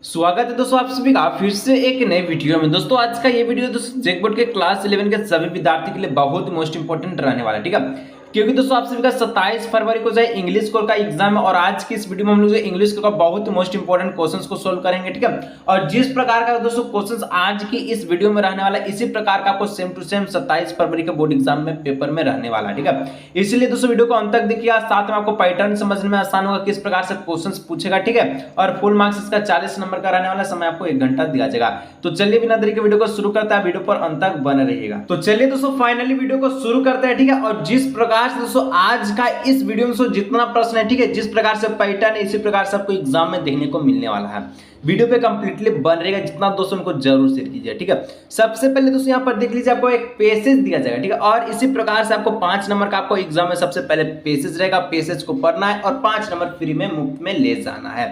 स्वागत है दोस्तों आप सभी का फिर से एक नए वीडियो में। दोस्तों आज का ये वीडियो दोस्तों जेक बोर्ड के क्लास 11 के सभी विद्यार्थी के लिए बहुत मोस्ट इंपोर्टेंट रहने वाला है, ठीक है। क्योंकि दोस्तों आप सभी का 27 फरवरी को जो है इंग्लिश कोर का एग्जाम है और आज की इस वीडियो में हम लोग जो इंग्लिश कोर का बहुत मोस्ट इंपोर्टेंट क्वेश्चंस को सोल्व करेंगे, ठीक है। और जिस प्रकार का दोस्तों क्वेश्चंस आज की इस वीडियो में रहने वाला है इसी प्रकार का आपको सेम टू सेम 27 फरवरी के बोर्ड एग्जाम में पेपर में रहने वाला है, ठीक है। इसलिए दोस्तों वीडियो को अंत तक देखिए, साथ में आपको पैटर्न समझने में आसान होगा किस प्रकार से क्वेश्चंस पूछेगा, ठीक है। और फुल मार्क्स इसका 40 नंबर का रहने वाला, समय आपको 1 घंटा दिया जाएगा। तो चलिए बिना देरी के वीडियो को शुरू करते हैं, वीडियो पर अंत तक बने रहिएगा। तो चलिए दोस्तों फाइनली वीडियो को शुरू करते हैं, ठीक है। और जिस प्रकार से दोस्तों आज का इस वीडियो में जितना प्रश्न है, ठीक है, जिस प्रकार से पैटर्न है इसी प्रकार से आपको एग्जाम में देखने को मिलने वाला है। वीडियो पे कंप्लीटली बन रहेगा, जितना दोस्तों को जरूर शेयर कीजिए, ठीक है। सबसे पहले दोस्तों यहाँ पर देख लीजिए, आपको एक पेसेज दिया जाएगा, ठीक है। और इसी प्रकार से आपको 5 नंबर का आपको एग्जाम में सबसे पहले पेसेज रहेगा, पेसेज को पढ़ना है और 5 नंबर फ्री में मुफ्त में ले जाना है।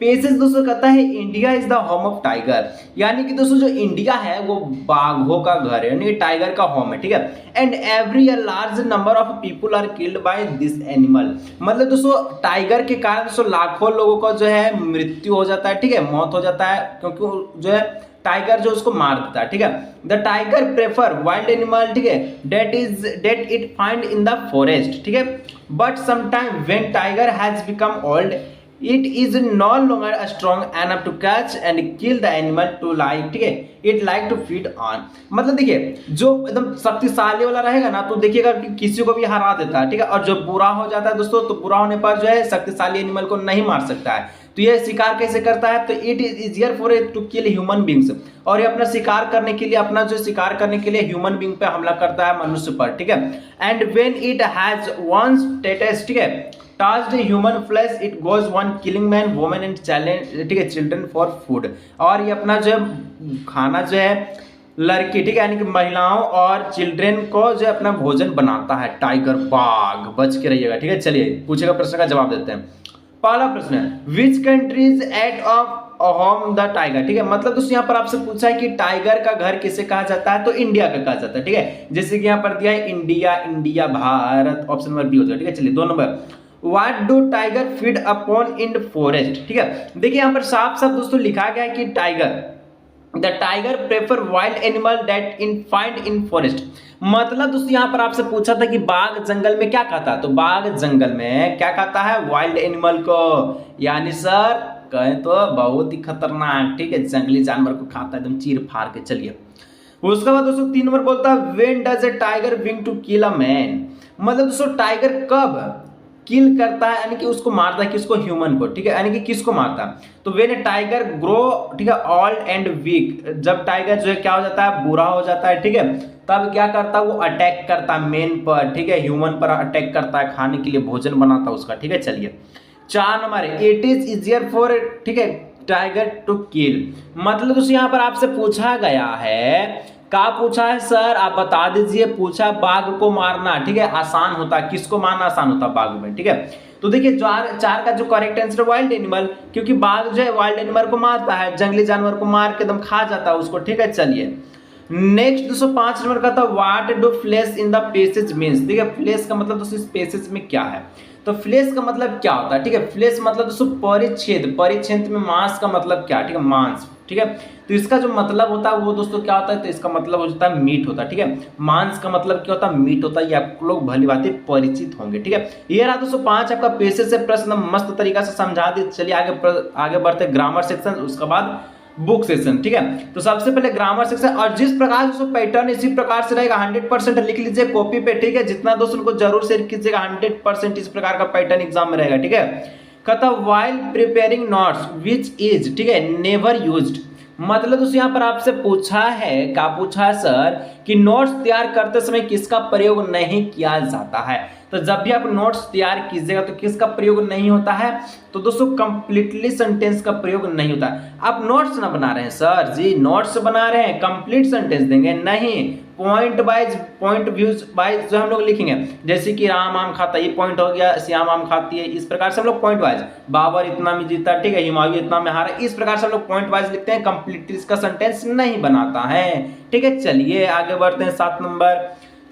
पेसेज दोस्तों कहता है India is the home of tiger, यानी कि दोस्तों जो इंडिया है वो बाघों का घर है, यानी टाइगर का होम है, ठीक है। And every large number of people are killed by this animal, मतलब दोस्तों टाइगर के कारण दोस्तों लाखों लोगों का जो है मृत्यु हो जाता है, ठीक है, मौत हो जाता है, क्योंकि जो है टाइगर जो उसको मार देता है, ठीक है। The tiger prefer wild animal, ठीक है, that it find in the forest, ठीक है। But sometime when tiger has become old it is no longer strong enough to catch and kill the animal to like, ठीक है, it like to feed on। मतलब देखिए जो एकदम शक्तिशाली वाला रहेगा ना तो देखिएगा कि किसी को भी हरा देता है, ठीक है। और जो बुरा हो जाता है दोस्तों तो बुरा होने पर जो है शक्तिशाली एनिमल को नहीं मार सकता है। तो ये शिकार कैसे करता है, तो it is easier for it to kill human beings, और ये अपना शिकार करने के लिए अपना जो शिकार करने के लिए ह्यूमन बींग पे हमला करता है, मनुष्य पर, ठीक है। And when it has once taste, ठीक है, touched human flesh it goes on killing man women and challenge, ठीक है, children for food। और ये अपना जो है खाना जो है लड़की, ठीक है, यानी कि महिलाओं और चिल्ड्रेन को जो है अपना भोजन बनाता है टाइगर, बाघ। बच के रहिएगा, ठीक है। चलिए पूछेगा प्रश्न का जवाब देते हैं। पहला प्रश्न है which countries at of home the tiger, ठीक है। मतलब दोस्तों यहाँ पर आपसे पूछा है कि टाइगर का घर किसे कहा जाता है, तो इंडिया का कहा जाता है, ठीक है। जैसे कि यहाँ पर दिया है India, India, Bharat, option number B हो जाएगा, ठीक है। चलिए 2 नंबर, What do tiger feed upon in forest, ठीक है। देखिए यहाँ पर साफ साफ दोस्तों लिखा गया है कि tiger the tiger prefer wild animal that in find in forest. मतलब दोस्तों यहाँ पर आपसे पूछा था कि बाघ जंगल में क्या खाता है, तो बाघ जंगल में क्या खाता है, वाइल्ड एनिमल को, यानी सर कहें तो बहुत ही खतरनाक, ठीक है, जंगली जानवर को खाता है एकदम चीर फाड़ के। चलिए उसके बाद दोस्तों 3 नंबर बोलता है when does a tiger wing to kill a man. मतलब दोस्तों टाइगर कब किल करता है, यानी कि उसको मारता है, किसको, ह्यूमन को, ठीक है, यानी कि किसको मारता है, तो व्हेन टाइगर ग्रो, ठीक है, ओल्ड एंड वीक, जब टाइगर जो है क्या हो जाता है, बुरा हो जाता है, ठीक है, तब क्या करता है वो अटैक करता है मैन पर, ठीक है, ह्यूमन पर अटैक करता है, खाने के लिए भोजन बनाता है उसका, ठीक है। चलिए 4 नंबर है इट इज इजियर फॉर, ठीक है, टाइगर टू किल। मतलब दोस्तों यहाँ पर आपसे पूछा गया है, क्या पूछा है सर आप बता दीजिए, पूछा बाघ को मारना, ठीक है, आसान होता है, किसको मारना आसान होता है, बाघ में, ठीक है। तो देखिए 4 का जो करेक्ट आंसर वाइल्ड एनिमल, क्योंकि बाघ जो है वाइल्ड एनिमल को मारता है, जंगली जानवर को मार के एकदम खा जाता है उसको, ठीक है। चलिए नेक्स्ट दोस्तों 5 नंबर का था what do flesh in the passage means, ठीक है। फ्लेश का मतलब दोस्तों इस पेसेज में क्या है, तो फ्लेश का मतलब क्या होता है, ठीक है। फ्लेश मतलब दोस्तों परिच्छेद, परिच्छेद में मांस का मतलब क्या, ठीक है, मांस, ठीक है। तो इसका जो मतलब होता है वो दोस्तों क्या होता है, तो इसका मतलब हो जाता है मीट होता है, ठीक है। मांस का मतलब क्या होता है, मीट होता है, ये आप लोग भली भांति परिचित होंगे, ठीक है। ये रहा दोस्तों 5 आपका पेसेज से प्रश्न मस्त तरीका से समझा दी। चलिए आगे बढ़ते ग्रामर सेक्शन, उसके बाद बुक सेक्शन, ठीक है। तो सबसे पहले ग्रामर सेक्शन, और जिस प्रकार से पैटर्न इसी प्रकार से रहेगा 100% लिख लीजिए कॉपी पे, ठीक है। जितना दोस्तों को जरूर शेयर कीजिएगा, 100% इस प्रकार का पैटर्न एग्जाम में रहेगा, ठीक है। कहता while preparing notes which is, ठीक है, नेवर यूज्ड। मतलब दोस्तों यहाँ पर आपसे पूछा है, क्या पूछा है सर, कि नोट्स तैयार करते समय किसका प्रयोग नहीं किया जाता है। तो जब भी आप नोट्स तैयार कीजिएगा तो किसका प्रयोग नहीं होता है, तो दोस्तों कंप्लीटली सेंटेंस का प्रयोग नहीं होता है। आप नोट्स ना बना रहे हैं सर जी, नोट्स बना रहे हैं, कंप्लीट सेंटेंस देंगे नहीं, point wise, point views wise जो हम लोग लिखेंगे, जैसे कि राम आम खाता, ये पॉइंट हो गया, श्याम आम खाती है, इस प्रकार से हम लोग पॉइंट वाइज, बाबर इतना में जीता, ठीक है, हुमायूं इतना में हारा, इस प्रकार से हम लोग पॉइंट वाइज लिखते हैं, कंप्लीटली इसका सेंटेंस नहीं बनाता है, ठीक है। चलिए आगे बढ़ते हैं 7 नंबर,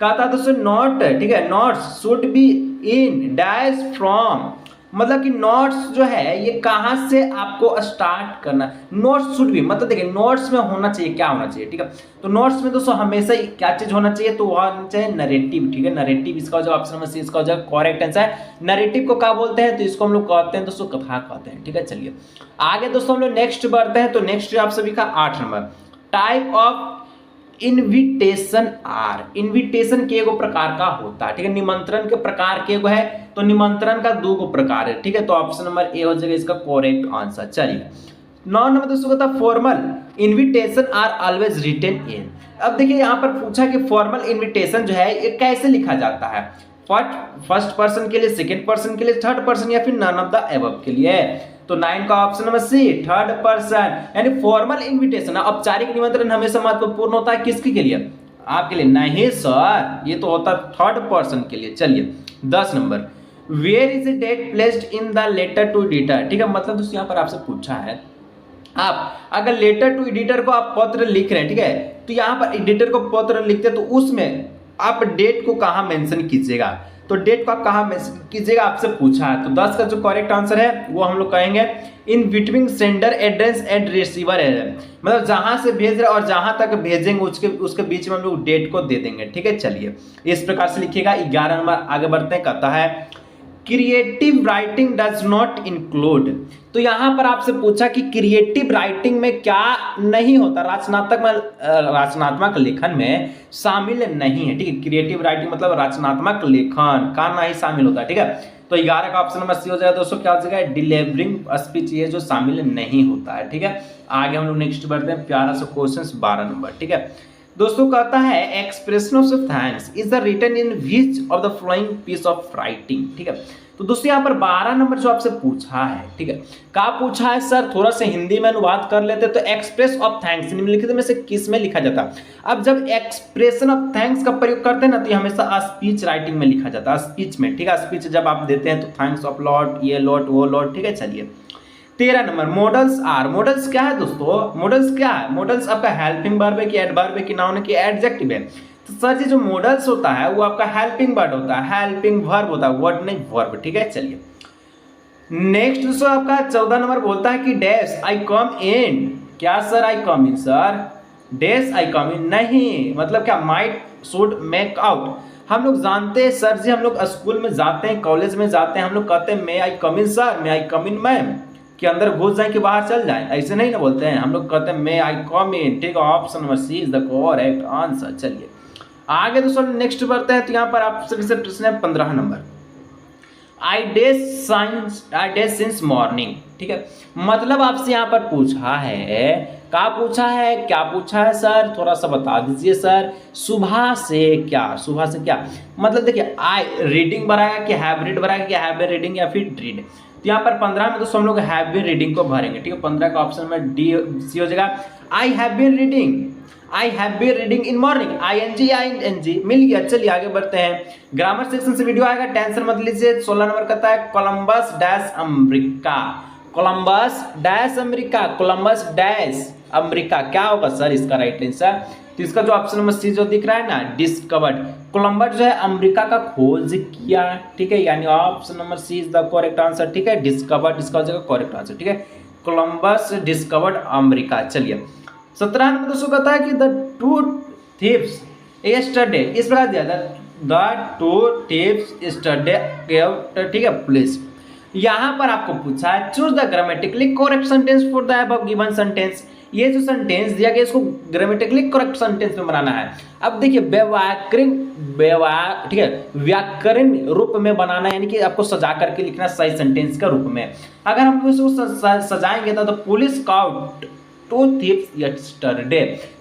कहा था दोस्तों नोट, ठीक है, notes should be in dash from, मतलब कि नोट्स जो है ये कहाँ से आपको स्टार्ट करना, नोट्स शुड भी, मतलब देखिए नोट्स में होना चाहिए, क्या होना चाहिए, ठीक है। तो नोट्स में दोस्तों हमेशा ही क्या चीज होना चाहिए, तो वह होना चाहिए नरेटिव, ठीक है। नरेटिव इसका जो ऑप्शन नंबर सी इसका जो करेक्ट आंसर है। नरेटिव को क्या बोलते हैं, तो इसको हम लोग कहते हैं दोस्तों कथा कहते हैं, ठीक है। चलिए आगे दोस्तों हम लोग नेक्स्ट बढ़ते हैं। तो नेक्स्ट आप सभी का 8 नंबर, type of invitation are, invitation के एगो प्रकार का होता है, ठीक है। निमंत्रण के प्रकार के एगो है, तो निमंत्रण का 2 गो प्रकार है, ठीक है। तो ऑप्शन नंबर ए हो जाएगा इसका करेक्ट आंसर। चलिए 9 नंबर दोस्तों कहता है formal invitation are always written in. अब देखिए यहाँ पर पूछा कि फॉर्मल इनविटेशन जो है ये कैसे लिखा जाता है, फर्स्ट पर्सन के लिए, सेकंड पर्सन के लिए, थर्ड पर्सन या फिर नन ऑफ द एबव के लिए। तो 9 का option number C third person, यानी फॉर्मल इनविटेशन औपचारिक निमंत्रण हमेशा महत्वपूर्ण होता है किसके के लिए, आपके लिए। नहीं सर, ये तो होता है थर्ड पर्सन के लिए। चलिए 10 नंबर, where is the date placed in the letter to editor, ठीक है। मतलब दोस्तों यहाँ पर आपसे पूछा है, आप अगर लेटर टू एडिटर को आप पत्र लिख रहे हैं, ठीक है, तो यहाँ पर एडिटर को पत्र लिखते हैं तो उसमें आप डेट को कहाँ मेंशन कीजिएगा, तो डेट को आप कहाँ मेंशन कीजिएगा आपसे पूछा है। तो 10 का जो करेक्ट आंसर है वो हम लोग कहेंगे in between sender address and receiver है, मतलब जहां से भेज रहे और जहां तक भेजेंगे उसके बीच में हम लोग डेट को दे देंगे, ठीक है। चलिए इस प्रकार से लिखिएगा। 11 नंबर आगे बढ़ते हैं, कहता है creative writing does not include. तो यहां पर आपसे पूछा कि क्रिएटिव राइटिंग में क्या नहीं होता, रचनात्मक लेखन में शामिल नहीं है, ठीक है। क्रिएटिव राइटिंग मतलब रचनात्मक लेखन का नहीं शामिल होता, ठीक है। तो 11 का ऑप्शन नंबर सी हो जाएगा दोस्तों, क्या हो जाएगा डिलीवरिंग स्पीच, ये जो शामिल नहीं होता है, ठीक है। आगे हम लोग नेक्स्ट बढ़ते हैं, प्यारा सा क्वेश्चन 12 नंबर, ठीक है। दोस्तों कहता है expression of thanks is the written in which of the following piece of writing, ठीक है। तो दोस्तों यहाँ पर 12 नंबर जो आपसे पूछा है, ठीक है, क्या पूछा है सर, थोड़ा सा हिंदी में अनुवाद कर लेते। तो एक्सप्रेस ऑफ थैंक्स निम्नलिखित में से किस में लिखा जाता है। अब जब एक्सप्रेशन ऑफ थैंक्स का प्रयोग करते हैं ना, तो हमेशा स्पीच राइटिंग में लिखा जाता है, स्पीच में, ठीक है। स्पीच जब आप देते हैं तो थैंक्स ऑफ लॉट, ये लॉट, वो लॉट, ठीक है। चलिए 13 नंबर, मॉडल्स आर, मॉडल्स क्या है दोस्तों, मॉडल्स क्या है, मॉडल्स आपका हेल्पिंग वर्ब है कि एडवर्ब है कि नाउन है कि एडजेक्टिव है। तो सर जी जो मॉडल्स होता है वो आपका हेल्पिंग वर्ड होता है, हेल्पिंग वर्ब होता है, वर्ड नहीं वर्ब, ठीक है। चलिए नेक्स्ट दोस्तों आपका 14 नंबर बोलता है कि डैश आई कम इन, क्या sir I come in, sir dash I come in नहीं, मतलब क्या माइट शुड मेक आउट। हम लोग जानते हैं सर जी, हम लोग स्कूल में जाते हैं, कॉलेज में जाते हैं, हम लोग कहते हैं मे आई come in sir, may I come in ma'am, कि अंदर घुस जाए कि बाहर चल जाए, ऐसे नहीं ना बोलते हैं, हम लोग कहते हैं मे आई कम इन, ठीक है। Option number C is the correct answer. चलिए आगे दोस्तों नेक्स्ट बढ़ते हैं। तो यहाँ पर आप सभी से प्रश्न है 15 नंबर, आई डे सिंस मॉर्निंग, ठीक है। मतलब आपसे यहाँ पर पूछा है, क्या पूछा है सर, थोड़ा सा बता दीजिए सर। सुबह से क्या, सुबह से क्या मतलब देखिए, आई रीडिंग भराएगा कि हैव रीड भराएगा कि हैव बीन रीडिंग या फिर रीड। तो यहाँ पर 15 में दोस्तों हम लोग हैव बीन रीडिंग को भरेंगे, ठीक है। 15 का ऑप्शन में डी सी हो जाएगा, I have been reading, I have been reading in morning, ING मिल गया। चलिए आगे बढ़ते हैं, ग्रामर सेक्शन से वीडियो आएगा, टेंशन मत लीजिए। 16 नंबर कहता है Columbus dash America, Columbus dash America, Columbus dash America, क्या होगा सर इसका राइट आंसर। तो इसका जो ऑप्शन नंबर सी जो दिख रहा है ना, डिस्कवर्ड, कोलंबस जो है अमेरिका का खोज किया, ठीक है, यानी option number C is the correct answer, ठीक है। डिस्कवर्ड इसका हो जाएगा करेक्ट आंसर, ठीक है। Columbus discovered America. चलिए 17 नंबर दोस्तों कहता है कि द टू थीव्स यस्टरडे, इस प्रकार दिया था, द टू थीव्स यस्टरडे, ठीक है पुलिस। यहाँ पर आपको पूछा है choose the grammatically correct sentence for the above given sentence. ये जो सेंटेंस दिया गया इसको ग्रामेटिकली करेक्ट सेंटेंस में बनाना है। अब देखिए ठीक है, व्याकरण रूप में बनाना, यानी कि आपको सजा करके लिखना सही सेंटेंस का रूप में। अगर हम इसको सजाएंगे तो police caught two thieves yesterday,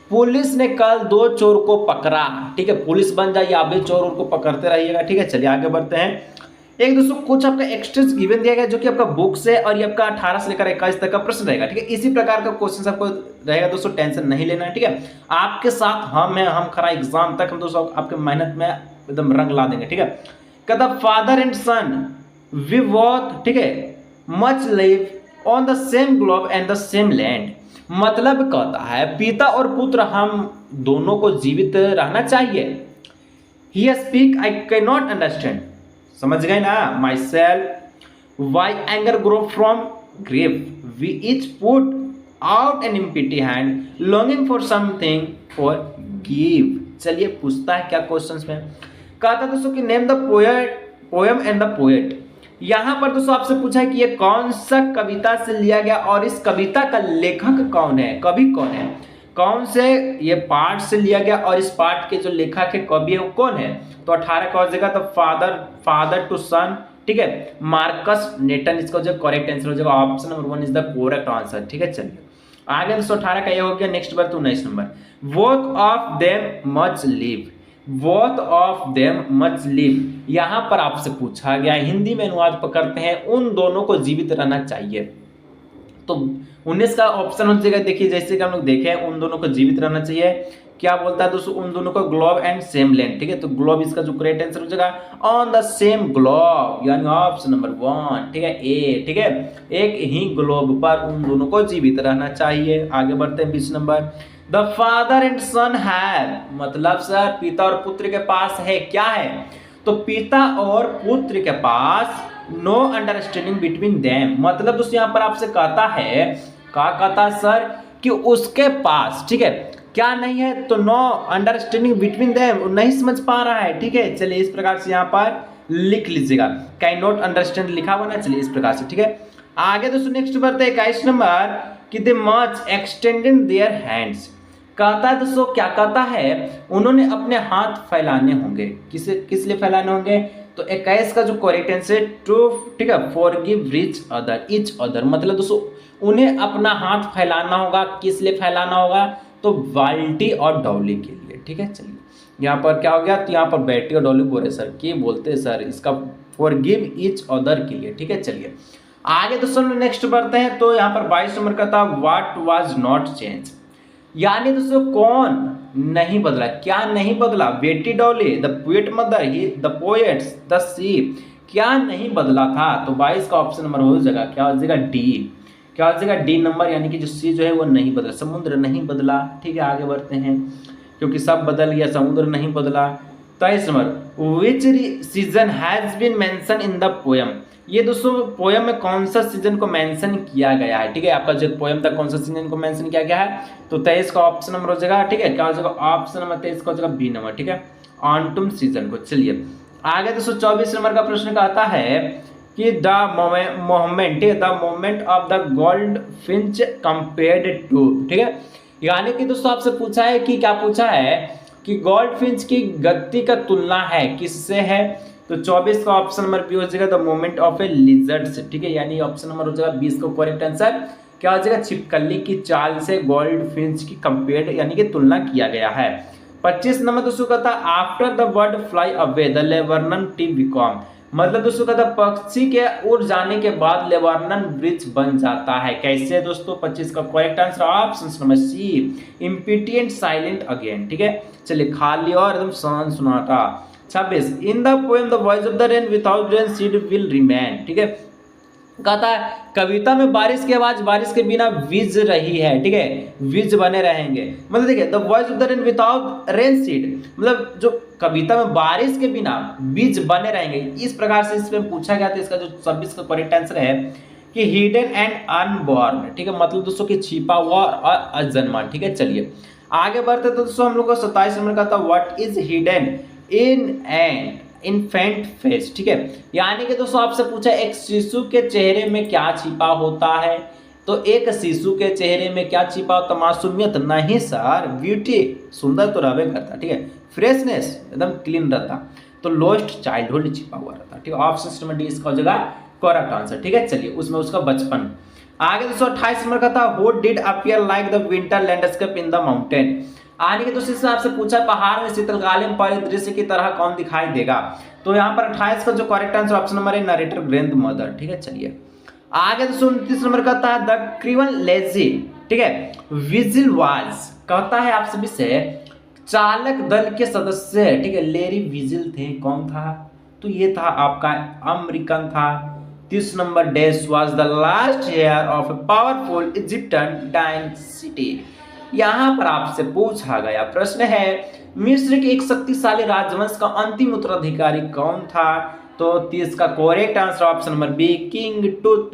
police ने कल 2 चोर को पकड़ा, ठीक है। पुलिस बन जाइए, आप भी चोर को पकड़ते रहिएगा, ठीक है। चलिए आगे बढ़ते हैं। एक दोस्तों कुछ आपका एक्स्ट्रास गिवन दिया गया जो कि आपका बुक से, और ये आपका 18 से लेकर 21 तक का प्रश्न रहेगा, ठीक है। इसी प्रकार का क्वेश्चन आपको रहेगा दोस्तों, टेंशन नहीं लेना है, ठीक है। आपके साथ हम खरा एग्जाम तक हम दोस्तों आपके मेहनत में एकदम रंग ला देंगे, ठीक है। कहता father and son we both, ठीक है, much live on the same globe and the same land. मतलब कहता है पिता और पुत्र हम दोनों को जीवित रहना चाहिए। He speak I can not understand, समझ गए ना, my self Why anger grow from grief? We each put out an empty hand, longing for something for give. चलिए पूछता है क्या क्वेश्चंस में, कहता दोस्तों कि name the poem and the poet. यहां पर दोस्तों आपसे पूछा है कि ये कौन सा कविता से लिया गया और इस कविता का लेखक कौन है, कवि कौन है, कौन से ये पार्ट से लिया गया और इस पार्ट के जो लेखक है कवि है वो कौन है। तो 18 का हो जाएगा तो फादर टू सन, ठीक है, मार्कस नेटन इसका जो करेक्ट आंसर हो जाएगा, option number 1 is the correct answer. ठीक है, चलिए आगे 218 का ये हो गया। Next bar 19 number, both of them much live, both of them much live. यहां पर आपसे पूछा गया, हिंदी में अनुवाद पकड़ते हैं, उन दोनों को जीवित रहना चाहिए। तो 19 का ऑप्शन हो जाएगा, देखिए जैसे कि हम लोग देखे हैं, उन दोनों को जीवित रहना चाहिए। क्या बोलता है दोस्तों, उन दोनों को ग्लोब एंड सेम लैंड। ठीक है, तो ग्लोब इसका जो करेक्ट आंसर हो जाएगा, ऑन द सेम ग्लोब, यानी ऑप्शन नंबर 1, ठीक है, ए। ठीक है, एक ही ग्लोब पर उन दोनों को जीवित रहना चाहिए। आगे बढ़ते हैं 20 नंबर, the father and son have, मतलब सर पिता और पुत्र के पास है क्या है, तो पिता और पुत्र के पास नो अंडरस्टैंडिंग बिटवीन देम, मतलब दोस्तों यहाँ पर आपसे कहता है, क्या कहता सर कि उसके पास, ठीक है, क्या नहीं है, तो नो अंडरस्टैंडिंग बिटवीन देम, नहीं समझ पा रहा है। ठीक है, चलिए इस प्रकार से यहाँ पर लिख लीजिएगा, कैन नॉट अंडरस्टैंड लिखा हुआ ना, चलिए इस प्रकार से। ठीक है, आगे दोस्तों नेक्स्ट बढ़ते हैं 21 नंबर, कि दे मच एक्सटेंडेड देयर हैंड्स। कहता है दोस्तों, क्या कहता है, उन्होंने अपने हाथ फैलाने होंगे, किस लिए फैलाने होंगे, तो 21 का जो करेक्ट आंसर टू, ठीक है, फॉरगिव ईच अदर, मतलब दोस्तों उन्हें अपना हाथ फैलाना होगा, किस लिए फैलाना होगा, तो बाल्टी और डॉली के लिए। ठीक है, चलिए यहाँ पर क्या हो गया, तो यहाँ पर बैटी और डॉली बोल रहे सर, क्या बोलते हैं सर, इसका फॉरगिव ईच अदर के लिए। ठीक है, चलिए आगे दोस्तों नेक्स्ट बढ़ते हैं। तो यहाँ पर 22 नंबर का था, व्हाट वाज नॉट चेंज, यानी दोस्तों कौन नहीं बदला, क्या नहीं बदला, बेटी Dolly, the poet mother, he the poets, the sea, क्या नहीं बदला था। तो 22 का ऑप्शन नंबर हो जाएगा, क्या हो जाएगा, डी। क्या हो जाएगा, डी नंबर, यानी कि जो सी जो है वो नहीं बदला, समुद्र नहीं बदला। ठीक है, आगे बढ़ते हैं, क्योंकि सब बदल गया, समुद्र नहीं बदला। 23 नंबर, which season has been mention in the poem, ये दोस्तों पोएम में कौन सा सीजन को मेंशन किया गया है। ठीक है, आपका जो पोएम था कौन सा सीजन को मेंशन किया गया है, तो 23 का ऑप्शन नंबर हो जाएगा। ठीक है, क्या हो जाएगा, ऑप्शन नंबर 23 का हो जाएगा बी नंबर। ठीक है, ऑटम सीजन को। चलिए आगे दोस्तों 24 नंबर का प्रश्न कहता है कि the moment, the moment of the goldfinch compared to, ठीक है, यानी कि दोस्तों आपसे पूछा है कि क्या पूछा है कि गोल्ड फिंच की गति का तुलना है किससे है, तो 24 का ऑप्शन नंबर बी हो जाएगा, the moment of A lizard से। ठीक है, यानी ऑप्शन नंबर हो जाएगा 20 का करेक्ट आंसर। क्या हो जाएगा, छिपकली की चाल से गोल्ड फिंच की कंपेयर यानी कि तुलना किया गया है। 25 नंबर दोस्तों कहता है, after the bird fly away the laburnum टी बिकॉम, मतलब दोस्तों कहता है पक्षी के उड़ जाने के बाद लेवर्नन ब्रिज बन जाता है, कैसे दोस्तों। 25 का correct answer option number C, impatient silent again. ठीक है, चलिए खाली और एकदम शांत सुनाता। 26, in the poem the voice of the rain without rain seed will remain, ठीक है, कहता है कविता में बारिश की आवाज बारिश के बिना विज रही है। ठीक है, विज बने रहेंगे, मतलब देखिए the voice of the rain without rain seed, मतलब जो कविता में बारिश के बिना बीज बने रहेंगे, इस प्रकार से इसमें पूछा गया था। इसका जो 26 का करेक्ट आंसर है कि हिडन एंड अनबॉर्न। ठीक है, मतलब दोस्तों कि छिपा हुआ और अजन्मा। ठीक है, चलिए आगे बढ़ते तो दोस्तों हम लोग को 27 नंबर का था, what is hidden in and infant face. ठीक है, यानी कि दोस्तों आपसे पूछा एक शिशु के चेहरे में क्या छिपा होता है, तो एक शिशु के चेहरे में क्या छिपा होता, मासूमियत नहीं सर, ब्यूटी, सुंदर तो रहबे करता। ठीक है, फ्रेशनेस, एकदम क्लीन रहता, तो लोस्ट चाइल्डहुड छिपा हुआ रहता। ठीक है, ऑप्शन नंबर डी इसका हो जाएगा करेक्ट आंसर। ठीक है, चलिए उसमें उसका बचपन। आगे दोस्तों 28 नंबर का था, who did appear like the winter landscape in the mountain, आने के दोस्तों इसमें आपसे पूछा पहाड़ में शीतलकालीन परिदृश्य की तरह कौन दिखाई देगा, तो यहाँ पर 28 का जो करेक्ट आंसर ऑप्शन नंबर है नरेटर ग्रैंड मदर। ठीक है, चलिए आगे दोस्तों 29 नंबर कहता है द क्रिवन लेजी। ठीक है, विजिल वाज कहता है आपसे भी से चालक दल के सदस्य। ठीक है, लेरी विजिल थे, कौन था, तो ये था आपका अमेरिकन था। 30 नंबर dash was the last heir of a powerful Egyptian dynasty, यहां पर आपसे पूछा गया प्रश्न है मिस्र के एक शक्तिशाली राजवंश का अंतिम उत्तराधिकारी कौन था, तो 30 का correct answer option number B king tooth,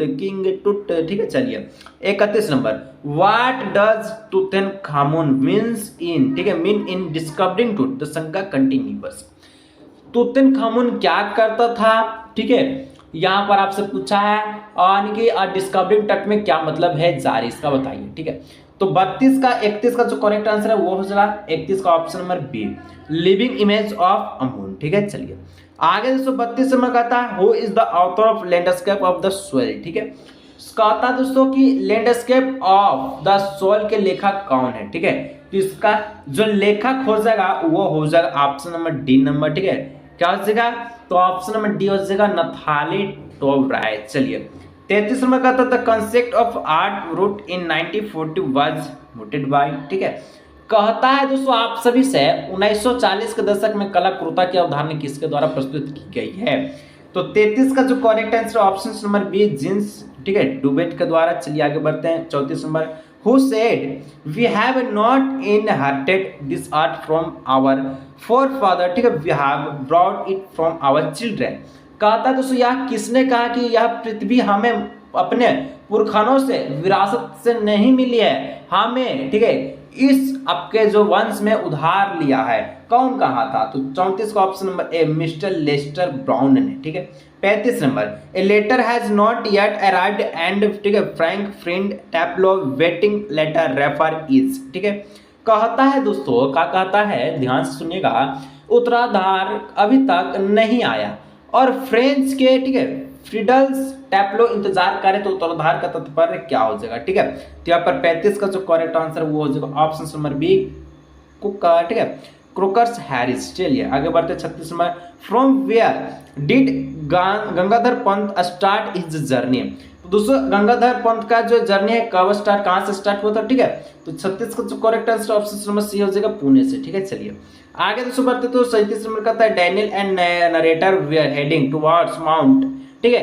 ठीक है। चलिए 31 नंबर, what does Tutankhamun means in, ठीक है, mean in discovering tooth, the संगा कंटिन्यूअस। तूतनखामुन क्या करता था, ठीक है, यहाँ पर आपसे पूछा है और कि डिस्कवरिंग टट में क्या मतलब है जारी, इसका बताइए, ठीक है। तो 31 का जो करेक्ट आंसर है वो हो जाएगा 31 का option number B, living image of a moon, ठीक है। चलिए आगे 232 में कहता है who is the author of landscape of the soil, ठीक है। कहता है दोस्तों कि लैंडस्केप ऑफ द सोइल के लेखक कौन है, ठीक है। तो इसका जो लेखक हो जाएगा वो हो जाएगा ऑप्शन नंबर डी नंबर, ठीक है। क्या हो जाएगा, तो ऑप्शन नंबर डी हो जाएगा नथाली टोब्राय। चलिए 33 में कहता the concept of art root in 1940 was noted by, ठीक है। कहता है दोस्तों आप सभी से 1940 के दशक में कलाकृता की अवधारणा किसके द्वारा प्रस्तुत की गई है। तो 33 का जो correct answer option number B jeans, ठीक है, डुबेट के द्वारा। चलिए आगे बढ़ते हैं 34 number, who said we have not inherited this art from our forefather, ठीक है, we have brought it from our children। कहता है दोस्तों यह किसने कहा कि यह पृथ्वी हमें अपने पुरखनों से विरासत से नहीं मिली है, हमें, ठीक है, इस आपके जो वंश में उधार लिया है। कौन कहा था, तो 34 का option number A mister Lester Brown ने, ठीक है। 35 नंबर, A letter has not yet arrived and, ठीक है, Frank friend Taplow waiting letter refer is, ठीक है। कहता है दोस्तों, क्या कहता है, ध्यान से सुनिएगा, उत्तराधार अभी तक नहीं आया और फ्रेंच के, ठीक है, फ्रीडल्स टैप्लो इंतजार करे, तो उत्तराधार का तात्पर्य क्या हो जाएगा, ठीक है। तो यहाँ पर 35 का जो करेक्ट आंसर वो हो जाएगा ऑप्शन नंबर बी कुका, ठीक है, क्रोकर्स हैरिस। चलिए आगे बढ़ते 36 नंबर, from where did Gangadhar Pant start his journey. तो दोस्तों गंगाधर पंत का जो जर्नी है कब स्टार्ट, कहाँ से स्टार्ट हुआ था, ठीक है। तो 36 का जो correct answer option number C हो जाएगा पुणे से, ठीक है। चलिए आगे दोस्तों बढ़ते तो 37 नंबर का था Daniel and narrator were heading towards mount, ठीक है,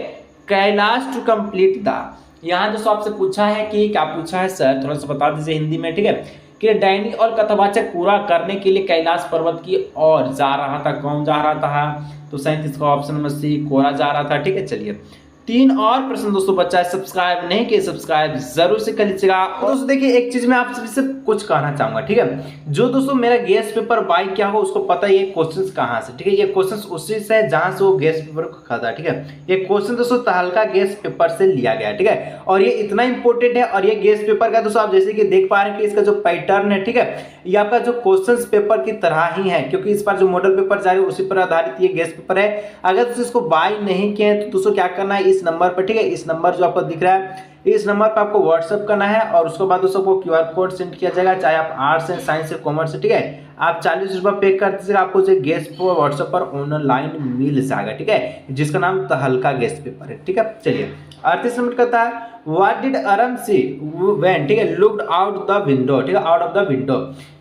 कैलाश टू कंप्लीट द। यहाँ दोस्तों आपसे पूछा है कि क्या पूछा है सर, थोड़ा सा बता दीजिए हिंदी में, ठीक है, कि डैनी और कथावाचक पूरा करने के लिए कैलाश पर्वत की ओर जा रहा था। कौन जा रहा था, तो 37 का ऑप्शन नंबर सी कोरा जा रहा था, ठीक है। चलिए 3 और प्रश्न दोस्तों बच्चा है, सब्सक्राइब नहीं किए सब्सक्राइब जरूर से कर लीजिएगा। और दोस्तों देखिए एक चीज मैं आप सभी से कुछ कहना चाहूंगा, ठीक है, जो दोस्तों मेरा गेस्ट पेपर बाय क्या हो उसको पता है ये क्वेश्चंस कहाँ से, ठीक है। ये क्वेश्चंस उसी से है जहां से वो गेस्ट पेपर को खाता, ठीक है। ये क्वेश्चन दोस्तों तहलका गेस्ट पेपर से लिया गया है, ठीक है, और ये इतना इंपॉर्टेंट है। और ये गेस्ट पेपर का दोस्तों आप जैसे कि देख पा रहे हैं कि इसका जो पैटर्न है, ठीक है, ये आपका जो क्वेश्चन पेपर की तरह ही है, क्योंकि इस पर जो मॉडल पेपर जारी उसी पर आधारित ये गेस्ट पेपर है। अगर दोस्तों इसको बाय नहीं किए तो दोस्तों क्या करना है, इस नंबर पर, ठीक है, इस नंबर जो आपको दिख रहा है इस नंबर पर आपको व्हाट्सएप करना है और उसके बाद दोस्तों को क्यूआर कोड सेंड किया जाएगा, चाहे आप आर्ट्स है, साइंस है, कॉमर्स है, ठीक है। आप 40 रुपये पे कर दीजिएगा, आपको जो गेस्ट पेपर व्हाट्सएप पर ऑनलाइन मिल जाएगा, ठीक है, जिसका नाम तहलका गेस्ट पेपर है, ठीक है। चलिए 38 नंबर कहता है व्हाट डिड अरम सी व्हेन, ठीक है, लुक्ड आउट द विंडो, ठीक है, आउट ऑफ द विंडो।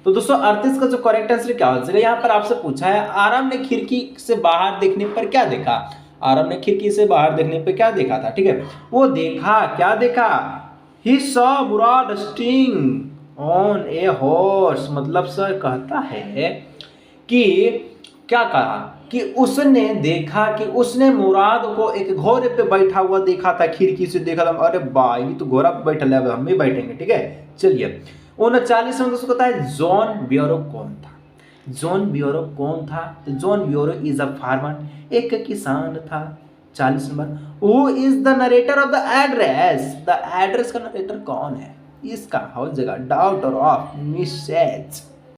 तो दोस्तों 38 का जो करेक्ट आंसर क्या हो जाएगा, यहाँ पर आपसे पूछा है आराम ने खिड़की से बाहर देखने पर क्या देखा। आराम ने खिड़की से बाहर देखने पे क्या देखा था, ठीक है, वो देखा, क्या देखा, he saw Murad sting on a horse. मतलब सर कहता है कि क्या कहा कि उसने देखा कि उसने मुराद को एक घोड़े पे बैठा हुआ देखा था, खिड़की से देखा था। अरे भाई ये तो घोड़ा पे बैठा है, हम भी बैठेंगे, ठीक है। चलिए 39 में दोस्तों कहता है जॉन ब्यूरो कौन था। जॉन ब्यूरो कौन था, तो John bureau is a farmer, एक किसान था। 40 number, who is the narrator of the address. The address का नरेटर कौन है, इसका हो जाएगा डॉक्टर ऑफ मिसेज,